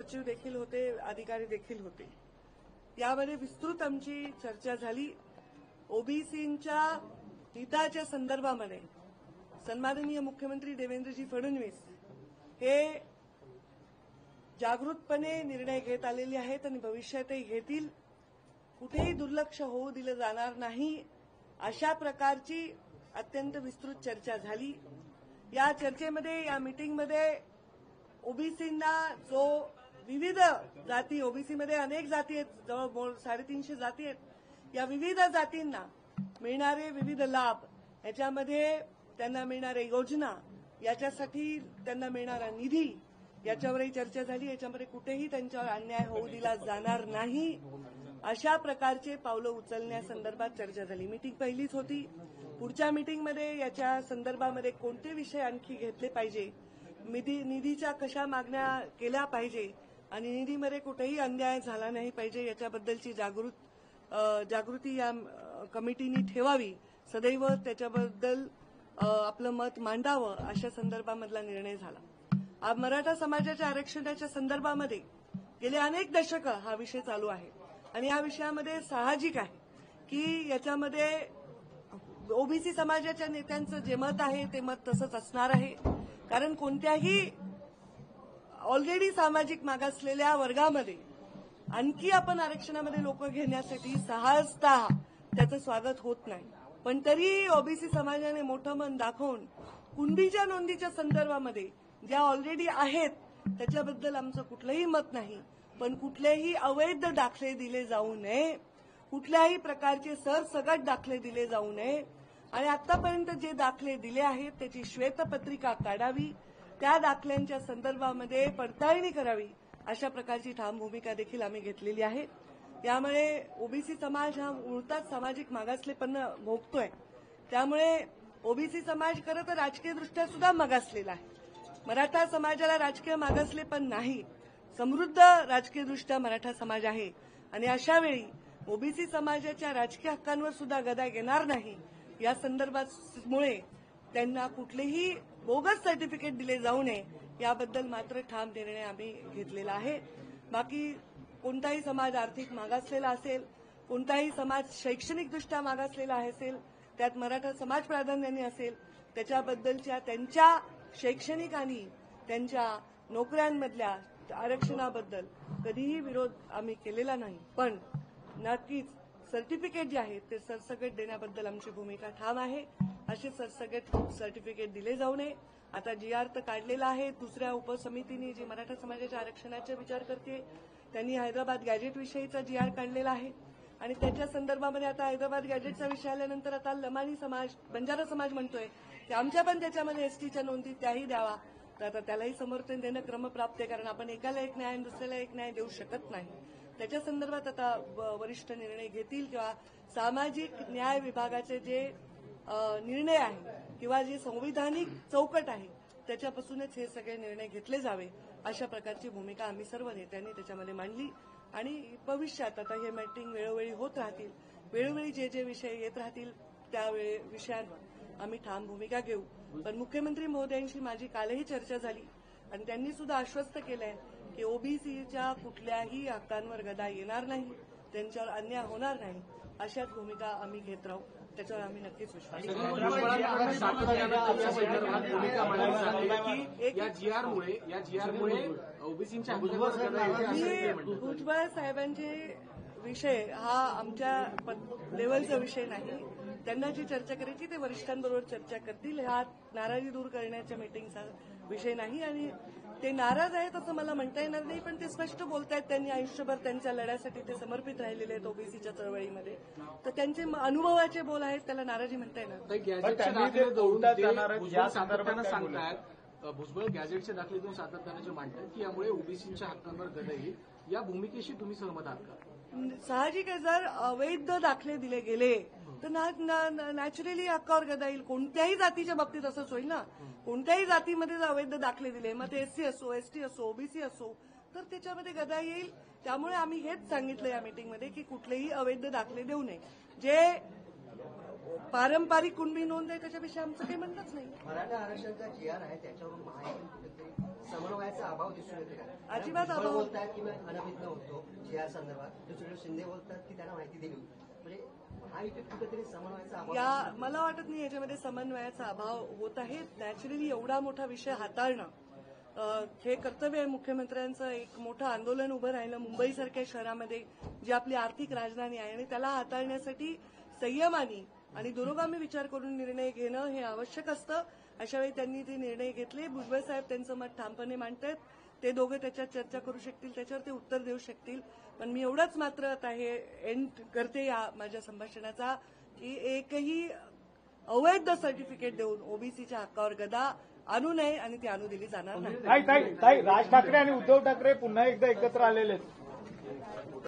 सचिव देखील होते, अधिकारी देखील होते. यामध्ये विस्तृत आमची चर्चा झाली. ओबीसींच्या हिताच्या संदर्भामध्ये सन्माननीय मुख्यमंत्री देवेंद्रजी फडणवीस हे जागृतपणे निर्णय घेत आलेले आहेत आणि भविष्यातही घेतील. कुठेही दुर्लक्ष होऊ दिलं जाणार नाही, अशा प्रकारची अत्यंत विस्तृत चर्चा झाली. या चर्चेमध्ये, या मीटिंगमध्ये ओबीसींना जो विविध जाती, ओबीसीमध्ये अनेक जाती आहेत, जवळ 350 जाती आहेत, या विविध जातींना मिळणारे विविध लाभ, याच्यामध्ये त्यांना मिळणाऱ्या योजना, याच्यासाठी त्यांना मिळणारा निधी, याच्यावरही चर्चा झाली. याच्यामध्ये कुठेही त्यांच्यावर अन्याय होऊ दिला जाणार नाही, अशा प्रकारचे पावलं उचलण्यासंदर्भात चर्चा झाली. मीटिंग पहिलीच होती. पुढच्या मीटिंगमध्ये याच्या संदर्भामध्ये कोणते विषय आणखी घेतले पाहिजे, निधीच्या कशा मागण्या केल्या पाहिजे आणि निधीमध्ये कुठेही अन्याय झाला नाही पाहिजे, याच्याबद्दलची जागृती या कमिटीने ठेवावी, सदैव त्याच्याबद्दल आपलं मत मांडावं, अशा संदर्भामधला निर्णय झाला. मराठा समाजाच्या आरक्षणाच्या संदर्भामध्ये गेले अनेक दशकं हा विषय चालू आहे आणि या विषयामध्ये साहजिक आहे की याच्यामध्ये ओबीसी समाजाच्या नेत्यांचं जे मत आहे ते मत तसंच असणार आहे. कारण कोणत्याही ऑलरेडी सामाजिक मागासलेल्या वर्गामध्ये आणखी आपण आरक्षणामध्ये लोक घेण्यासाठी सहजतः त्याचं स्वागत होत नाही. पण तरी ओबीसी समाजाने मोठं मन दाखवून कुणबीच्या नोंदीच्या संदर्भामध्ये ज्या ऑलरेडी आहेत त्याच्याबद्दल आमचं कुठलंही मत नाही, पण कुठलेही अवैध दाखले दिले जाऊ नये, कुठल्याही प्रकारचे सरसकट दाखले दिले जाऊ नये आणि आतापर्यंत जे दाखले दिले आहेत त्याची श्वेतपत्रिका काढावी, त्या दाखल्यांच्या संदर्भामध्ये पडताळणी करावी, अशा प्रकारची ठाम भूमिका देखील आम्ही घेतलेली आहे. यामुळे ओबीसी समाज हा मुळात सामाजिक मागासलेपण भोगतोय. त्यामुळे ओबीसी समाज खरं तर राजकीयदृष्ट्या सुद्धा मागासलेला आहे. मराठा समाजाला राजकीय मागासलेपण नाही, समृद्ध राजकीयदृष्ट्या मराठा समाज आहे आणि अशावेळी ओबीसी समाजाच्या राजकीय हक्कांवर सुद्धा गदा येणार नाही, या संदर्भामुळे त्यांना कुठलेही बोगस सर्टिफिकेट दिले जाऊ नये, याबद्दल मात्र ठाम निर्णय आम्ही घेतलेला आहे. बाकी कोणताही समाज आर्थिक मागासलेला असेल, कोणताही समाज शैक्षणिकदृष्ट्या मागासलेला असेल, त्यात मराठा समाज प्राधान्याने असेल, त्याच्याबद्दलच्या त्यांच्या शैक्षणिक आणि त्यांच्या नोकऱ्यांमधल्या आरक्षणाबद्दल कधीही विरोध आम्ही केलेला नाही. पण नक्कीच सर्टिफिकेट जे आहेत ते सरसकट देण्याबद्दल आमची भूमिका ठाम आहे. असे सरसकट सर्टिफिकेट दिले जाऊ नये. आता जीआर तर काढलेला आहे. दुसऱ्या उपसमितीने जी मराठा समाजाच्या आरक्षणाचा विचार करते त्यांनी हैदराबाद गॅजेटविषयीचा जीआर काढलेला आहे आणि त्याच्या संदर्भामध्ये आता हैदराबाद गॅजेटचा विषय आल्यानंतर आता लमानी समाज, बंजारा समाज म्हणतोय की आमच्या पण त्याच्यामध्ये एसटीच्या नोंदी त्याही द्यावा. तर आता त्यालाही समर्थन देणं क्रमप्राप्त आहे, कारण आपण एकाला एक न्याय आणि दुसऱ्याला एक न्याय देऊ शकत नाही. त्याच्या संदर्भात आता वरिष्ठ निर्णय घेतील किंवा सामाजिक न्याय विभागाचे जे निर्णय आहे किंवा जे संविधानिक चौकट आहे त्याच्यापासूनच हे सगळे निर्णय घेतले जावे, अशा प्रकारची भूमिका आम्ही सर्व नेत्यांनी त्याच्यामध्ये मांडली. आणि भविष्यात आता हे मीटिंग वेळोवेळी होत राहतील, वेळोवेळी जे जे विषय येत राहतील त्या विषयांवर आम्ही ठाम भूमिका घेऊ. पण मुख्यमंत्री महोदयांशी माझी कालही चर्चा झाली आणि त्यांनी सुद्धा आश्वस्त केलंय की ओबीसीच्या कुठल्याही हक्कांवर गदा येणार नाही, त्यांच्यावर अन्याय होणार नाही, अशाच भूमिका आम्ही घेत राहू. त्याच्यावर आम्ही नक्कीच विश्वास भुजबळ साहेबांचे विषय हा आमच्या लेवलचा विषय नाही. त्यांना जी चर्चा करायची ते वरिष्ठांबरोबर चर्चा करतील. हा नाराजी दूर करण्याच्या मीटिंगचा विषय नाही आणि ते नाराज आहेत असं मला म्हणता येणार नाही, पण ते स्पष्ट बोलतायत. त्यांनी आयुष्यभर त्यांच्या लढ्यासाठी ते समर्पित राहिलेले आहेत ओबीसीच्या चळवळीमध्ये, तर त्यांचे अनुभवाचे बोल आहेत, त्याला नाराजी म्हणता येणार. भुजबळ गॅजेटचे दाखले देऊन सातत्याने मांडतात की यामुळे ओबीसीच्या हक्कांवर गदा येईल, या भूमिकेशी तुम्ही सहमत आहात का? साहजिक आहे, जर अवैध दाखले दिले गेले तर नॅचरली हक्कावर गदा येईल. कोणत्याही जातीच्या बाबतीत असंच होईल ना. कोणत्याही जातीमध्ये जर अवैध दाखले दिले, मग ते एससी असो, एसटी असो, ओबीसी असो, तर त्याच्यामध्ये गदा येईल. त्यामुळे आम्ही हेच सांगितलं या मीटिंगमध्ये की कुठलेही अवैध दाखले देऊ नये. जे पारंपरिक कुणबी नोंद आहे त्याच्याविषयी आमचं काही म्हणणंच नाही. मराठा आरक्षणाचा जीआर आहे त्याच्यावरून समन्वयाचा अभाव दिसून येतो का? अजिबात भुजबळ अभाव. बोलतात की मी अनभिज्ञ होतो या संदर्भात, दुसरीकडे शिंदे बोलतात की त्यांना माहिती दिली होती. म्हणजे हा इथे कुठेतरी समन्वयाचा अभाव या मला वाटत नाही याच्यामध्ये समन्वयाचा अभाव होत आहे. नॅचरली एवढा मोठा विषय हाताळणं हे कर्तव्य आहे मुख्यमंत्र्यांचं. एक मोठं आंदोलन उभं राहिलं मुंबईसारख्या शहरामध्ये, जी आपली आर्थिक राजधानी आहे, आणि त्याला हाताळण्यासाठी संयमाने आणि दुरोगामी विचार करून निर्णय घेणं हे आवश्यक असतं. अशावेळी त्यांनी ते निर्णय घेतले. भुजबळ साहेब त्यांचं मत ठामपणे मांडतायत. ते दोघे त्याच्यात चर्चा करू शकतील, त्याच्यावर ते उत्तर देऊ शकतील. पण मी एवढंच मात्र आता हे एंड करते या माझ्या संभाषणाचा, की एकही अवैध सर्टिफिकेट देऊन ओबीसीच्या हक्कावर गदा आणू नये आणि ती आणू दिली जाणार नाही. ताई राज ठाकरे आणि उद्धव ठाकरे पुन्हा एकदा एकत्र आलेले आहेत.